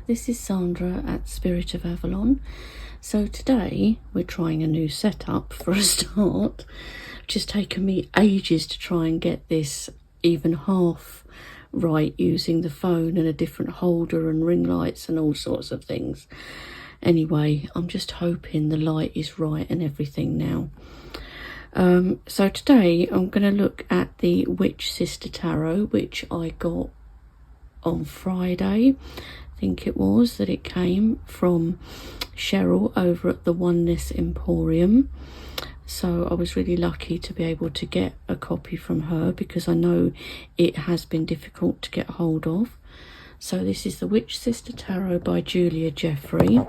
this is Sandra at Spirit of Avalon. So today we're trying a new setup for a start. It's just taken me ages to try and get this even half right using the phone and a different holder and ring lights and all sorts of things. Anyway, I'm just hoping the light is right and everything now. So today I'm going to look at the Witch Sister Tarot, which I got on Friday. I think it was that it came from Cheryl over at the Oneness Emporium. So I was really lucky to be able to get a copy from her because I know it has been difficult to get hold of. So this is the Witch Sister Tarot by Julia Jeffrey.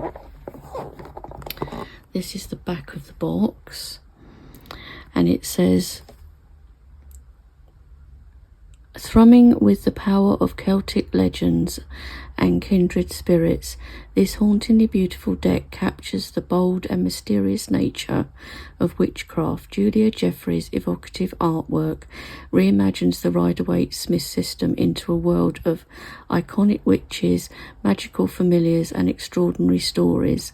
This is the back of the box, and it says, thrumming with the power of Celtic legends and kindred spirits, this hauntingly beautiful deck captures the bold and mysterious nature of witchcraft. Julia Jeffrey's evocative artwork reimagines the Rider-Waite-Smith system into a world of iconic witches, magical familiars, and extraordinary stories.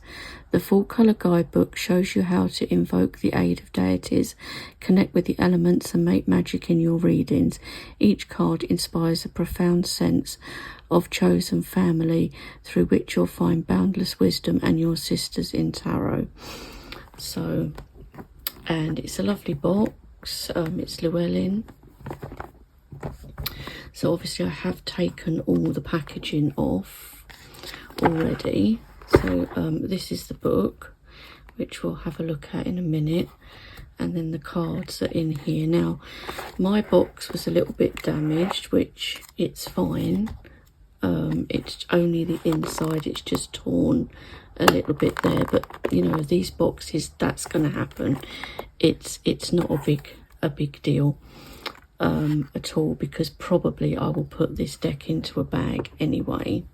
The full-colour guidebook shows you how to invoke the aid of deities, connect with the elements, and make magic in your readings. Each card inspires a profound sense of chosen family through which you'll find boundless wisdom and your sisters in tarot. So, and it's a lovely box. It's Llewellyn. So obviously I have taken all the packaging off already. So this is the book, which we'll have a look at in a minute, and then the cards are in here. Now, my box was a little bit damaged, which it's fine. It's only the inside, it's just torn a little bit there, but you know, these boxes, that's going to happen. It's not a big deal at all, because probably I will put this deck into a bag anyway.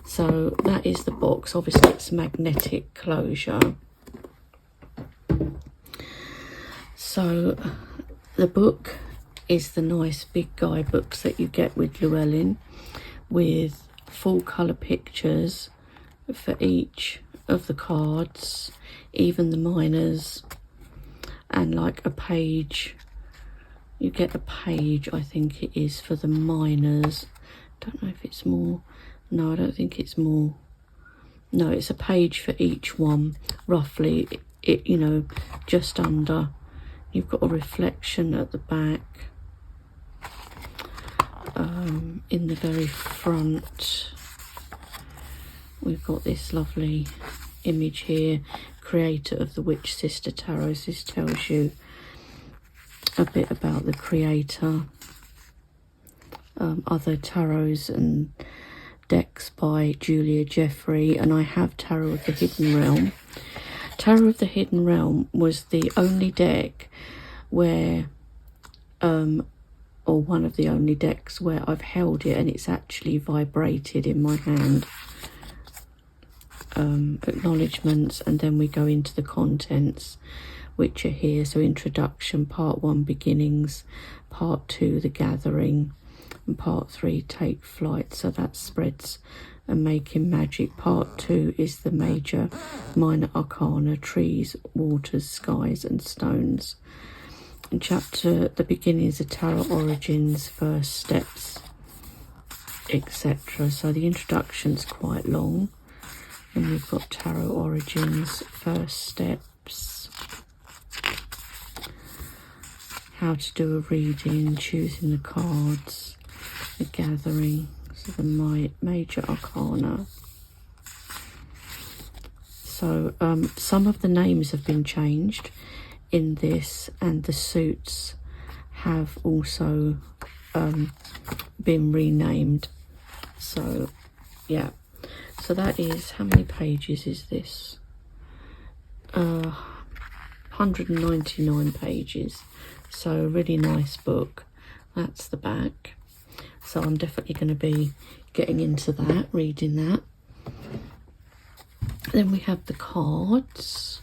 So that is the box. Obviously it's magnetic closure. So the book is the nice big guidebooks that you get with Llewellyn, with full colour pictures for each of the cards, even the minors, and like a page. You get a page, I think it is, for the minors. Don't know if it's more. No, I don't think it's more. No, it's a page for each one, roughly. It you know, just under. You've got a reflection at the back. In the very front, we've got this lovely image here, creator of the Witch Sister Tarot. This tells you a bit about the creator. Other tarots and decks by Julia Jeffrey, and I have Tarot of the Hidden Realm. Tarot of the Hidden Realm was the only deck where or one of the only decks where I've held it and it's actually vibrated in my hand. Acknowledgements, and then we go into the contents, which are here. So introduction, part 1 beginnings, part 2 the gathering, and part 3 take flight. So that spreads and making magic. Part 2 is the major minor arcana, trees, waters, skies and stones. And chapter the beginning is the tarot origins, first steps, etc. So the introduction's quite long, and we've got tarot origins, first steps, how to do a reading, choosing the cards, the gathering, so the major arcana. So some of the names have been changed in this, and the suits have also been renamed. So yeah, so that is, how many pages is this? 199 pages. So really nice book. That's the back. So I'm definitely going to be getting into that, reading that. Then we have the cards.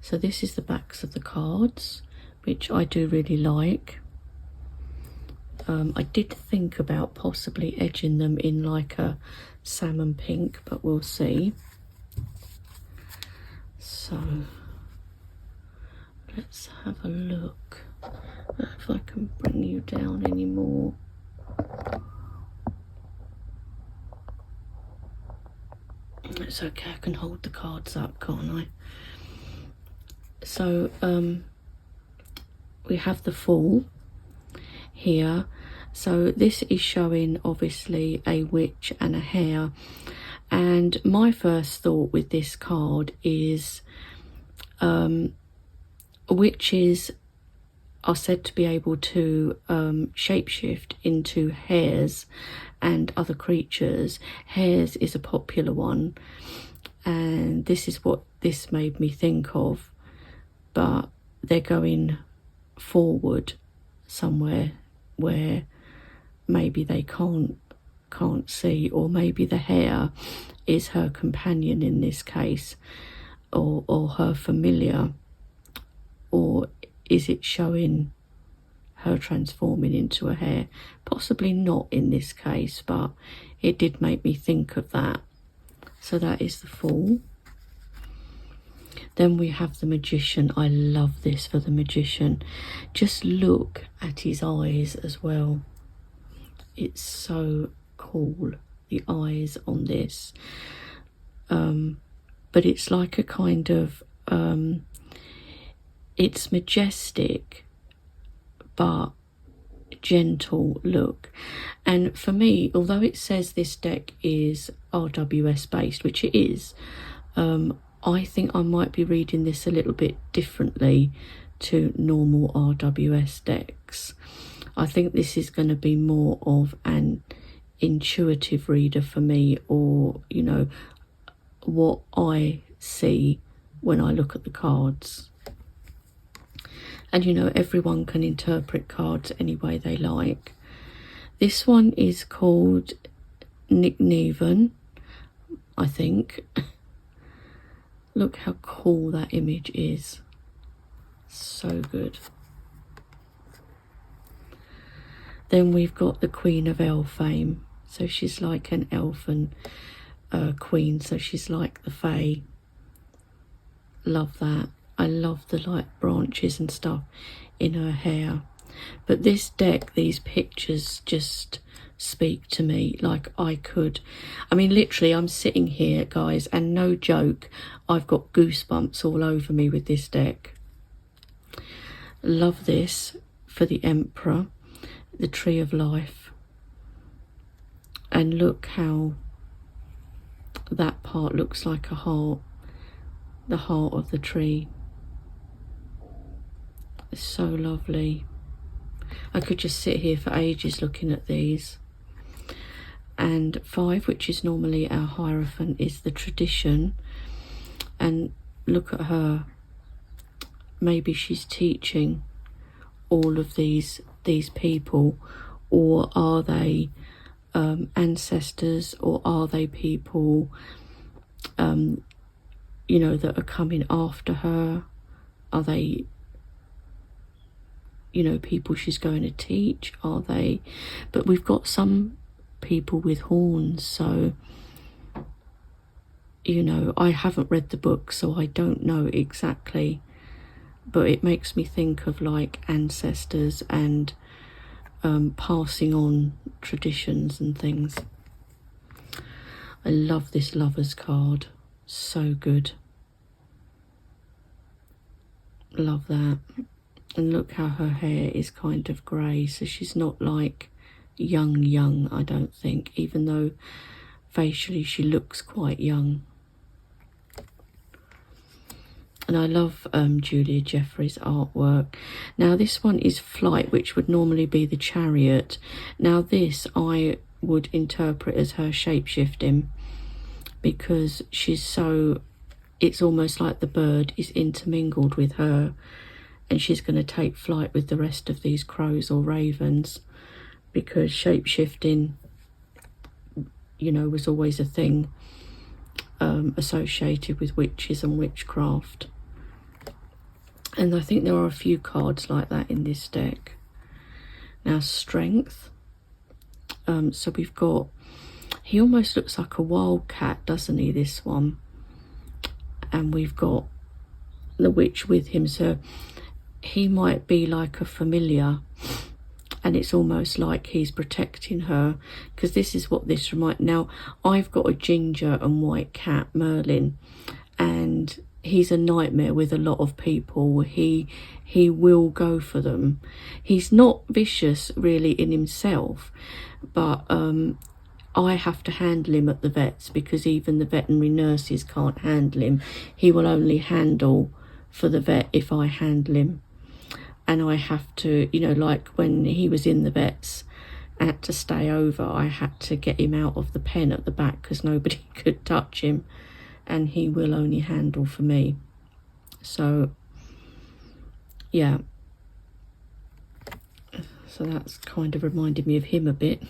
So this is the backs of the cards, which I do really like. I did think about possibly edging them in like a salmon pink, but we'll see. So let's have a look. If I can bring you down any more. It's okay, I can hold the cards up, can't I? So we have the Fool here. So this is showing obviously a witch and a hare, and my first thought with this card is witches are said to be able to shapeshift into hares and other creatures. Hares is a popular one, and this is what this made me think of, but they're going forward somewhere where maybe they can't see, or maybe the hare is her companion in this case, or her familiar, or is it showing her transforming into a hare? Possibly not in this case, but it did make me think of that. So that is the Fool. Then we have the Magician. I love this for the Magician. Just look at his eyes as well. It's so cool, the eyes on this. But it's like a kind of, it's majestic, but gentle look. And for me, although it says this deck is RWS based, which it is, I think I might be reading this a little bit differently to normal RWS decks. I think this is going to be more of an intuitive reader for me, or, you know, what I see when I look at the cards. And, you know, everyone can interpret cards any way they like. This one is called Nick Neven, I think. Look how cool that image is. So good. Then we've got the Queen of Elfame. So she's like an elfin queen. So she's like the Fae. Love that. I love the like branches and stuff in her hair. But this deck, these pictures just speak to me like I could. I mean, literally, I'm sitting here, guys, and no joke, I've got goosebumps all over me with this deck. Love this for the Emperor, the Tree of Life. And look how that part looks like a heart, the heart of the tree. It's so lovely. I could just sit here for ages looking at these. And 5, which is normally our Hierophant, is the Tradition. And look at her. Maybe she's teaching all of these people, or are they ancestors, or are they people you know, that are coming after her? Are they, you know, people she's going to teach? Are they? But we've got some people with horns, so, you know, I haven't read the book, so I don't know exactly, but it makes me think of like ancestors and passing on traditions and things. I love this Lovers card, so good. Love that. And look how her hair is kind of grey, so she's not like young, I don't think, even though facially she looks quite young. And I love Julia Jeffrey's artwork. Now this one is Flight, which would normally be the Chariot. Now this I would interpret as her shape-shifting, because she's so, it's almost like the bird is intermingled with her, and she's going to take flight with the rest of these crows or ravens, because shape-shifting, you know, was always a thing associated with witches and witchcraft. And I think there are a few cards like that in this deck. Now, Strength. So we've got he almost looks like a wildcat, doesn't he, this one? And we've got the witch with him, so he might be like a familiar, and it's almost like he's protecting her, because this is what this reminds. Now, I've got a ginger and white cat, Merlin, and he's a nightmare with a lot of people. He will go for them. He's not vicious really in himself, but I have to handle him at the vets, because even the veterinary nurses can't handle him. He will only handle for the vet if I handle him. And I have to, you know, like when he was in the vets, I had to stay over. I had to get him out of the pen at the back because nobody could touch him, and he will only handle for me. So yeah, so that's kind of reminded me of him a bit.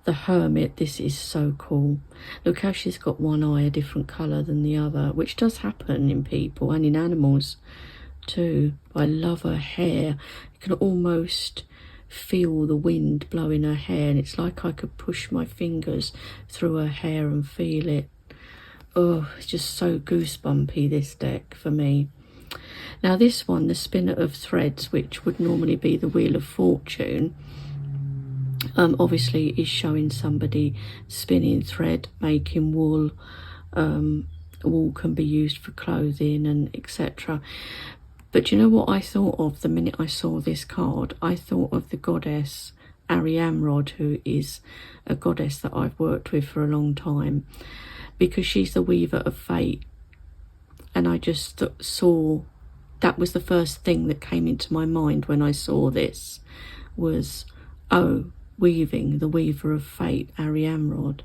The Hermit, this is so cool. Look how she's got one eye a different colour than the other, which does happen in people and in animals too. I love her hair. You can almost feel the wind blowing her hair, and it's like I could push my fingers through her hair and feel it. Oh, it's just so goosebumpy, this deck, for me. Now this one, the Spinner of Threads, which would normally be the Wheel of Fortune, obviously is showing somebody spinning thread, making wool. Wool can be used for clothing and etc. But you know what I thought of the minute I saw this card? I thought of the goddess Ariamrod, who is a goddess that I've worked with for a long time, because she's the weaver of fate. And I just saw, that was the first thing that came into my mind when I saw this, was, oh, weaving, the weaver of fate, Ariamrod.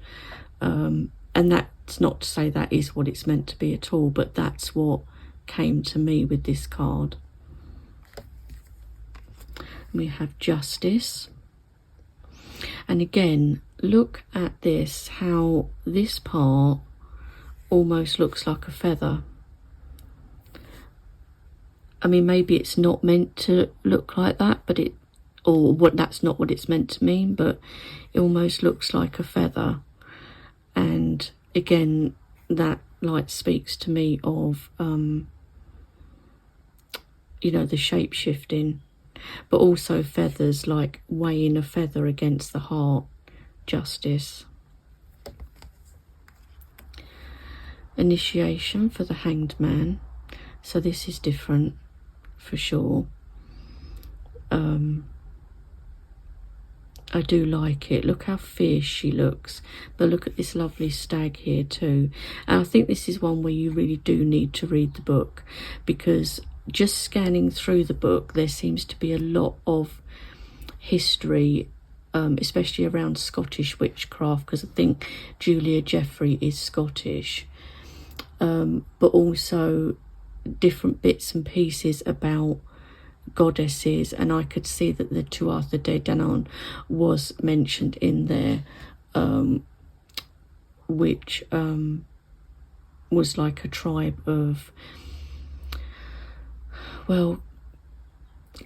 And that's not to say that is what it's meant to be at all, but that's what came to me with this card. We have Justice. And again, look at this, how this part almost looks like a feather. I mean, maybe it's not meant to look like that, but it, or what, that's not what it's meant to mean, but it almost looks like a feather. And again, that like speaks to me of you know, the shape shifting, but also feathers, like weighing a feather against the heart. Justice. Initiation for the Hanged Man, so this is different for sure. I do like it. Look how fierce she looks, but look at this lovely stag here too. And I think this is one where you really do need to read the book, because just scanning through the book, there seems to be a lot of history, especially around Scottish witchcraft, because I think Julia Jeffrey is Scottish, but also different bits and pieces about goddesses. And I could see that the Tuatha De Danann was mentioned in there, which was like a tribe of, well,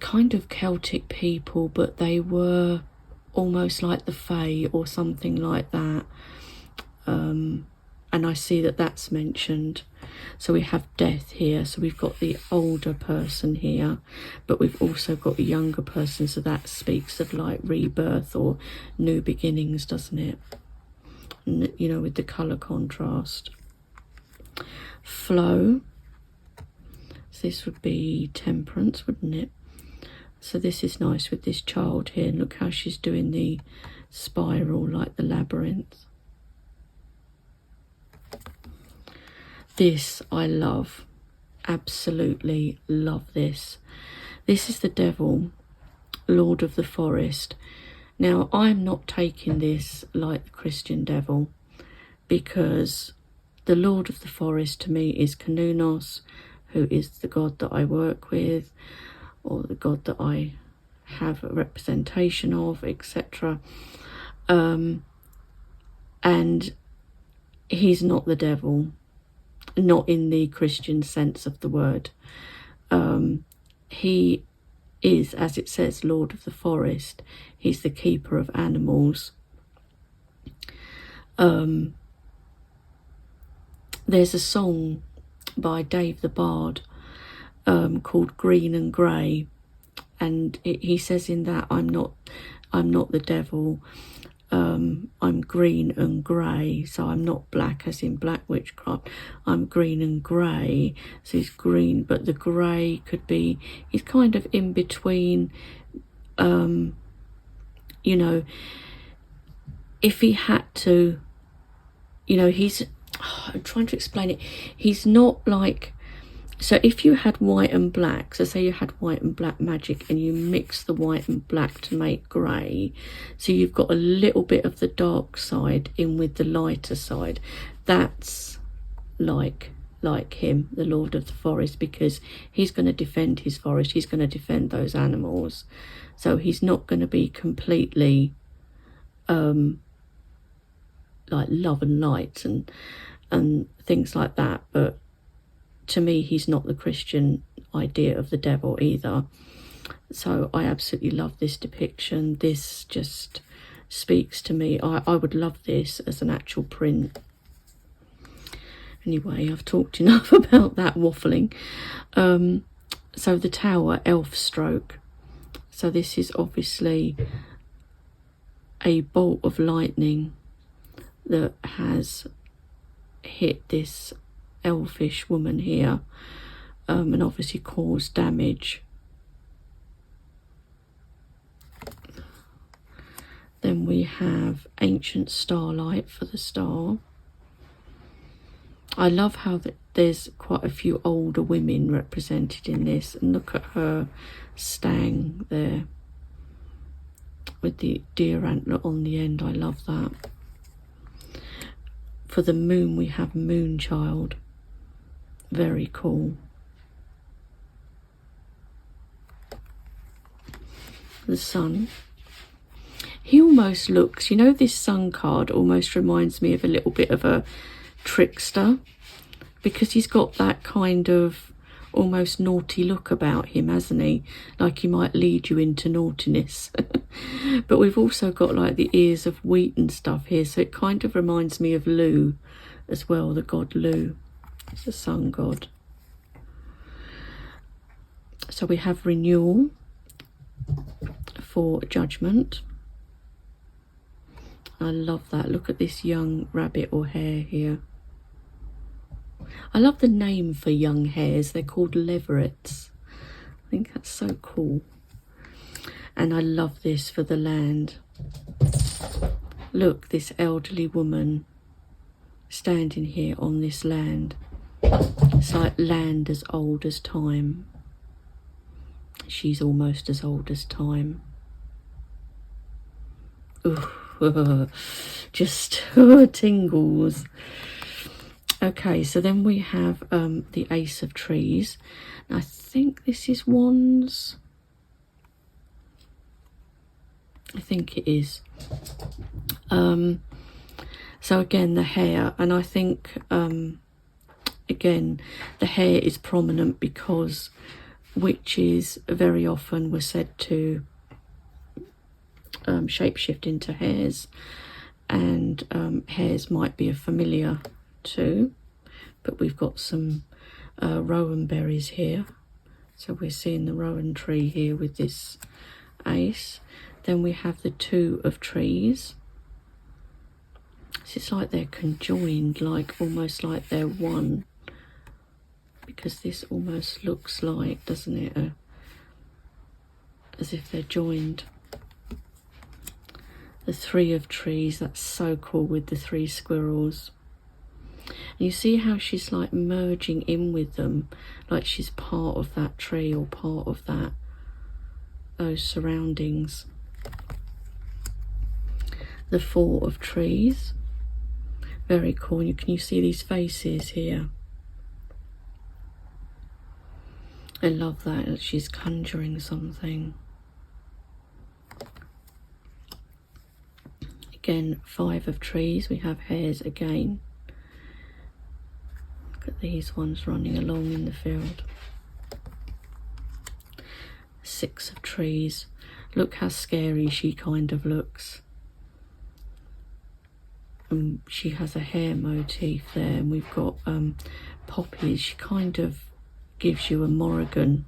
kind of Celtic people, but they were almost like the Fae or something like that. And I see that that's mentioned. So we have death here, so we've got the older person here, but we've also got a younger person, so that speaks of like rebirth or new beginnings, doesn't it? And, you know, with the colour contrast. Flow, so this would be Temperance, wouldn't it? So this is nice with this child here, and look how she's doing the spiral like the labyrinth. This I love, absolutely love this. This is the Devil, Lord of the Forest. Now, I'm not taking this like the Christian devil, because the Lord of the Forest to me is Cernunnos, who is the god that I work with, or the god that I have a representation of, etc. And he's not the devil, not in the Christian sense of the word. He is, as it says, Lord of the Forest. He's the keeper of animals. There's a song by Dave the Bard called Green and Grey, and he says in that, I'm not the devil, I'm green and grey. So I'm not black as in black witchcraft, I'm green and grey. So he's green, but the grey could be, he's kind of in between. You know, if he had to, you know, I'm trying to explain it. He's not like, so if you had white and black, so say you had white and black magic and you mix the white and black to make grey, so you've got a little bit of the dark side in with the lighter side. That's like him, the Lord of the Forest, because he's going to defend his forest, he's going to defend those animals. So he's not going to be completely like love and light and things like that. But to me, he's not the Christian idea of the devil either. So I absolutely love this depiction. This just speaks to me. I would love this as an actual print. Anyway, I've talked enough about that waffling. So the tower, elf stroke. So this is obviously a bolt of lightning that has hit this elfish woman here, and obviously caused damage. Then we have ancient starlight for the star. I love how there's quite a few older women represented in this, and look at her stang there with the deer antler on the end. I love that. For the moon, we have Moonchild. Very cool. The sun. He almost looks, you know, this sun card almost reminds me of a little bit of a trickster, because he's got that kind of almost naughty look about him, hasn't he? Like he might lead you into naughtiness. But we've also got like the ears of wheat and stuff here, so it kind of reminds me of Lu as well, the god Lu. It's the sun god. So we have renewal for judgment. I love that. Look at this young rabbit or hare here. I love the name for young hares. They're called leverets. I think that's so cool. And I love this for the land. Look, this elderly woman standing here on this land. It's like land as old as time. She's almost as old as time. Ooh, just tingles. Okay, so then we have the Ace of Trees. I think this is wands. I think it is. So again, the hair, and I think again the hair is prominent because witches very often were said to shapeshift into hares, and hares might be a familiar too. But we've got some rowan berries here, so we're seeing the rowan tree here with this ace. Then we have the Two of Trees. It's like they're conjoined, like almost like they're one, because this almost looks like, doesn't it, as if they're joined. The Three of Trees, that's so cool with the three squirrels. And you see how she's like merging in with them, like she's part of that tree or part of that, those surroundings. The Four of Trees, very cool. Can you see these faces here? I love that she's conjuring something. Again, Five of Trees, we have hares again. Look at these ones running along in the field. Six of Trees, look how scary she kind of looks. And she has a hair motif there, and we've got poppies. She kind of gives you a Morrigan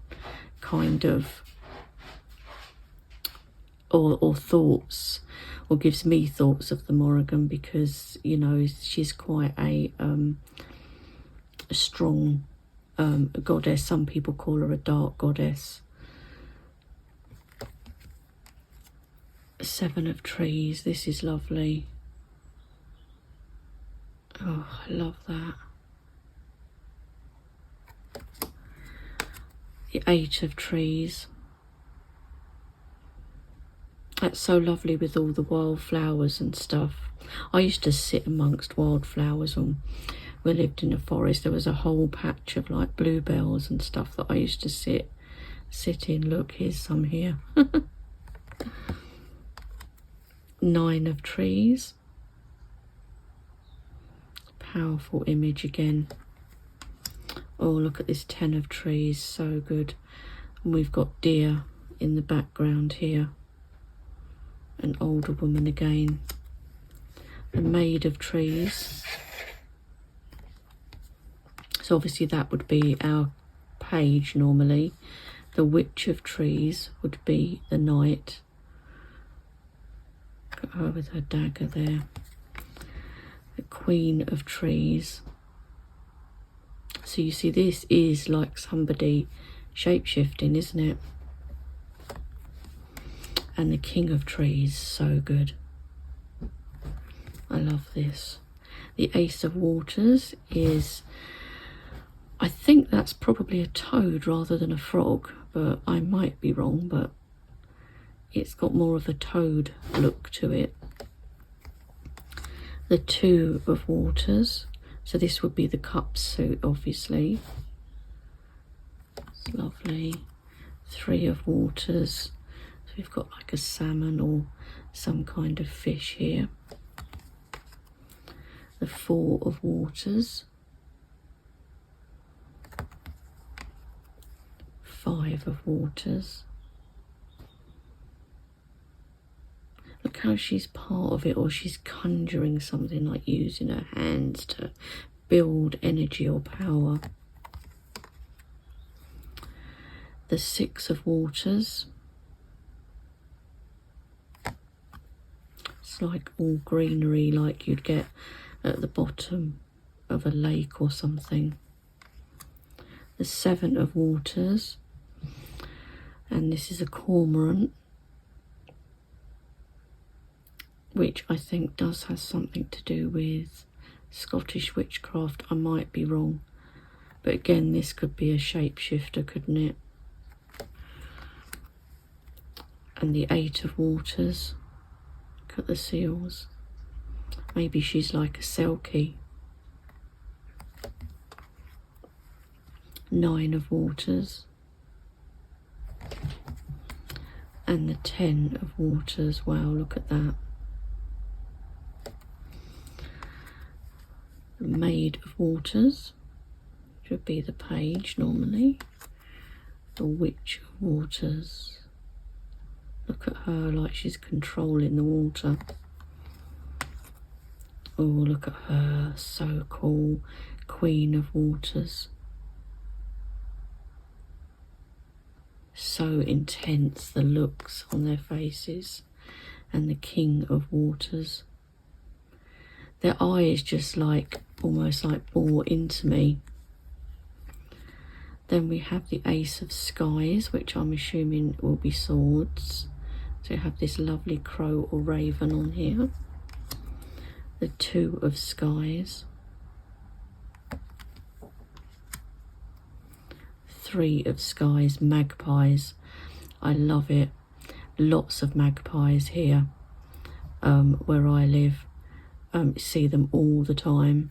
kind of, or thoughts, or gives me thoughts of the Morrigan, because, you know, she's quite a strong goddess. Some people call her a dark goddess. Seven of Trees. This is lovely. Oh, I love that. The Eight of Trees. That's so lovely with all the wildflowers and stuff. I used to sit amongst wildflowers when we lived in a forest. There was a whole patch of like bluebells and stuff that I used to sit in. Look, here's some here. Nine of Trees. Powerful image again. Oh, look at this 10 of Trees, so good. And we've got deer in the background here. An older woman again. The Maid of Trees. So obviously that would be our page normally. The Witch of Trees would be the knight. Got her with her dagger there. The Queen of Trees. So you see, this is like somebody shape-shifting, isn't it? And the King of Trees, so good. I love this. The Ace of Waters is, I think that's probably a toad rather than a frog, but I might be wrong, but it's got more of a toad look to it. The Two of Waters. So this would be the cup suit, obviously. It's lovely. Three of Waters. So we've got like a salmon or some kind of fish here. The Four of Waters. Five of Waters. Look how she's part of it, or she's conjuring something, like using her hands to build energy or power. The Six of Waters. It's like all greenery, like you'd get at the bottom of a lake or something. The Seven of Waters. And this is a cormorant, which I think does have something to do with Scottish witchcraft. I might be wrong, but again, this could be a shapeshifter, couldn't it? And the Eight of Waters. Look at the seals. Maybe she's like a Selkie. Nine of Waters. And the 10 of Waters. Wow, look at that. The Maid of Waters, which would be the page normally. The Witch of Waters. Look at her, like she's controlling the water. Oh, look at her, so cool. Queen of Waters. So intense, the looks on their faces. And the King of Waters. Their eyes just like, almost like bore into me. Then we have the Ace of Skies, which I'm assuming will be swords. So you have this lovely crow or raven on here. The Two of Skies. Three of Skies, magpies. I love it. Lots of magpies here where I live. See them all the time.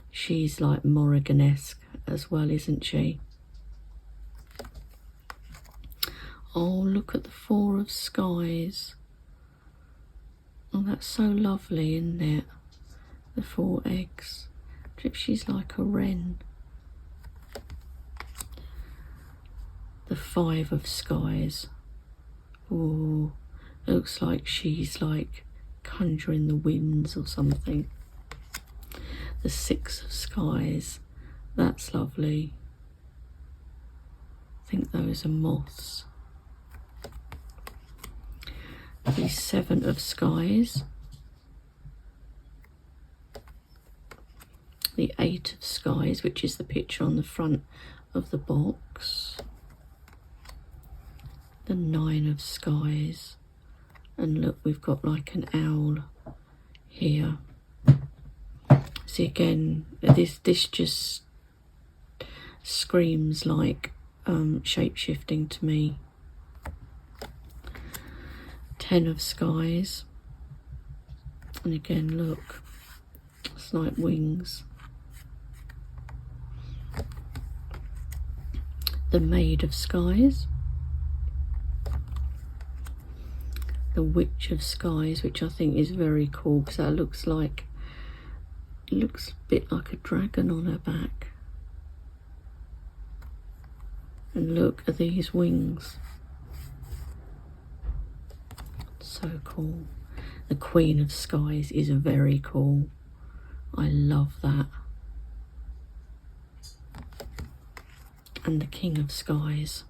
She's like Morrigan-esque as well, isn't she? Oh, look at the Four of Skies. Oh, that's so lovely, isn't it? The four eggs. She's like a wren. The Five of Skies. Oh, looks like she's like conjuring the winds or something. The Six of Skies, that's lovely. I think those are moths. The Seven of Skies. The Eight of Skies, which is the picture on the front of the box. The Nine of Skies. And look, we've got like an owl here. See, again, this just screams like shape-shifting to me. Ten of Skies. And again, look, it's like wings. The Maid of Skies. The Witch of Skies, which I think is very cool because that looks a bit like a dragon on her back. And look at these wings. So cool. The Queen of Skies is very cool. I love that. And the King of Skies.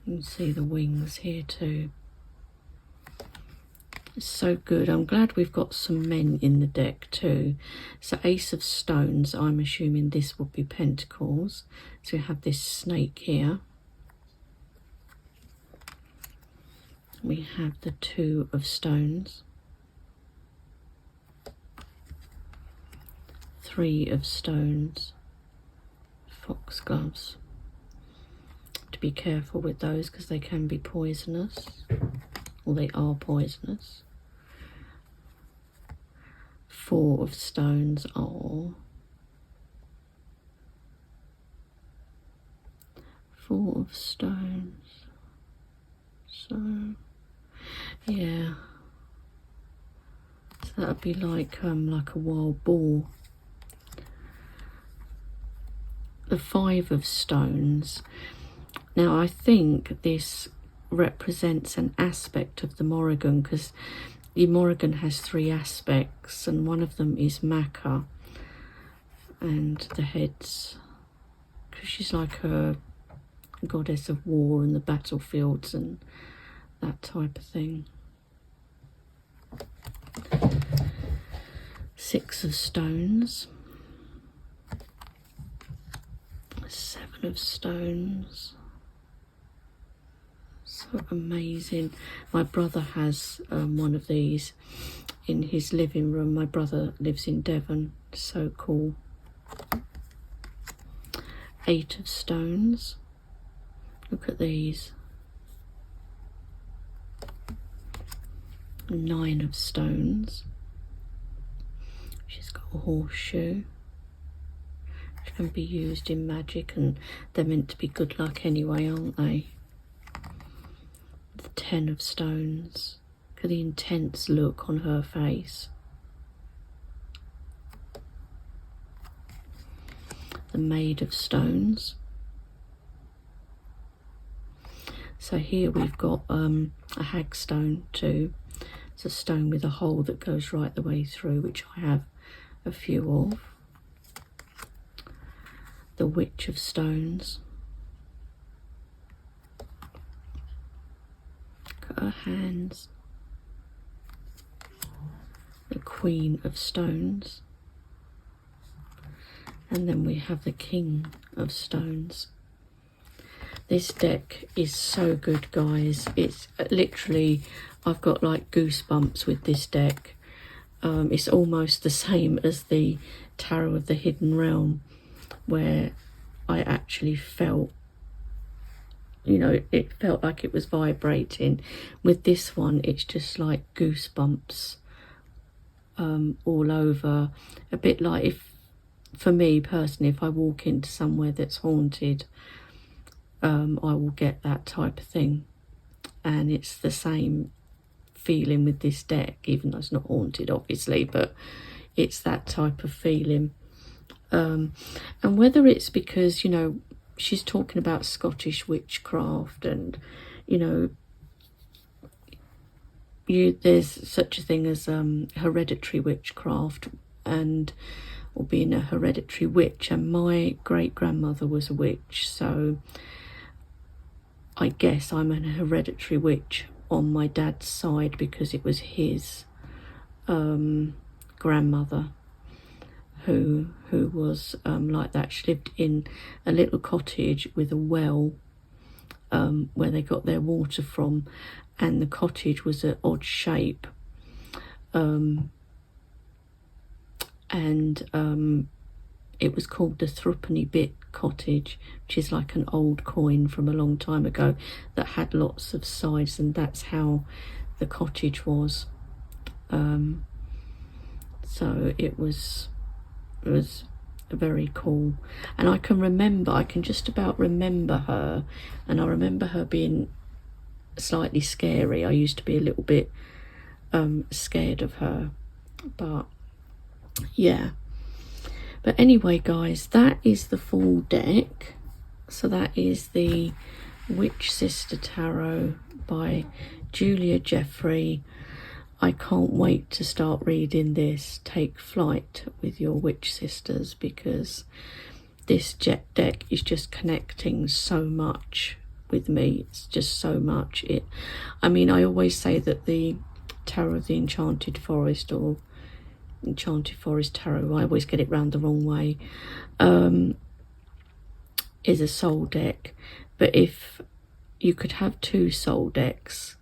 You can see the wings here too. It's so good. I'm glad we've got some men in the deck too. So Ace of Stones, I'm assuming this would be Pentacles. So we have this snake here. We have the Two of Stones. Three of Stones. Foxgloves. To be careful with those because they can be poisonous, or they are poisonous. Four of Stones. Oh, Four of Stones. So yeah, so that would be like a wild boar. The Five of Stones. Now I think this represents an aspect of the Morrigan, because the Morrigan has three aspects and one of them is Macha, and the heads, because she's like a goddess of war and the battlefields and that type of thing. Six of Stones. Seven of Stones. So amazing. My brother has one of these in his living room. My brother lives in Devon. So cool. Eight of Stones. Look at these. Nine of Stones. She's got a horseshoe. Which can be used in magic, and they're meant to be good luck anyway, aren't they? The Ten of Stones. Look at the intense look on her face. The Maid of Stones. So here we've got a hagstone too. It's a stone with a hole that goes right the way through, which I have a few of. The Witch of Stones. Look at her hands. The Queen of Stones. And then we have the King of Stones. This deck is so good, guys. It's literally, I've got like goosebumps with this deck. It's almost the same as the Tarot of the Hidden Realm, where I actually felt, you know, it felt like it was vibrating. With this one, it's just like goosebumps all over. A bit like, if, for me personally, if I walk into somewhere that's haunted, I will get that type of thing. And it's the same feeling with this deck, even though it's not haunted obviously, but it's that type of feeling. And whether it's because, you know, she's talking about Scottish witchcraft, and, you know, there's such a thing as hereditary witchcraft, and or being a hereditary witch, and my great grandmother was a witch, so I guess I'm an hereditary witch on my dad's side, because it was his grandmother who was like that. She lived in a little cottage with a well where they got their water from, and the cottage was an odd shape, and it was called the Threepenny Bit Cottage, which is like an old coin from a long time ago that had lots of sides, and that's how the cottage was. So it was very cool, and I can just about remember her, and I remember her being slightly scary. I used to be a little bit scared of her, but yeah. But anyway, guys, that is the full deck. So that is the Witch Sister Tarot by Julia Jeffrey. I can't wait to start reading this. Take flight with your witch sisters, because this deck is just connecting so much with me. It's just so much. I mean, I always say that the Tarot of the Enchanted Forest, or Enchanted Forest Tarot, I always get it round the wrong way, is a soul deck. But if you could have two soul decks,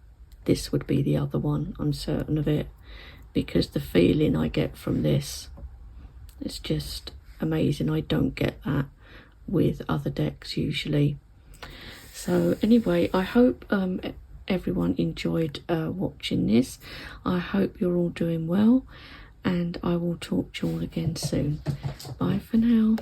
this would be the other one. I'm certain of it, because the feeling I get from this is just amazing. I don't get that with other decks usually. So anyway, I hope everyone enjoyed watching this. I hope you're all doing well, and I will talk to you all again soon. Bye for now.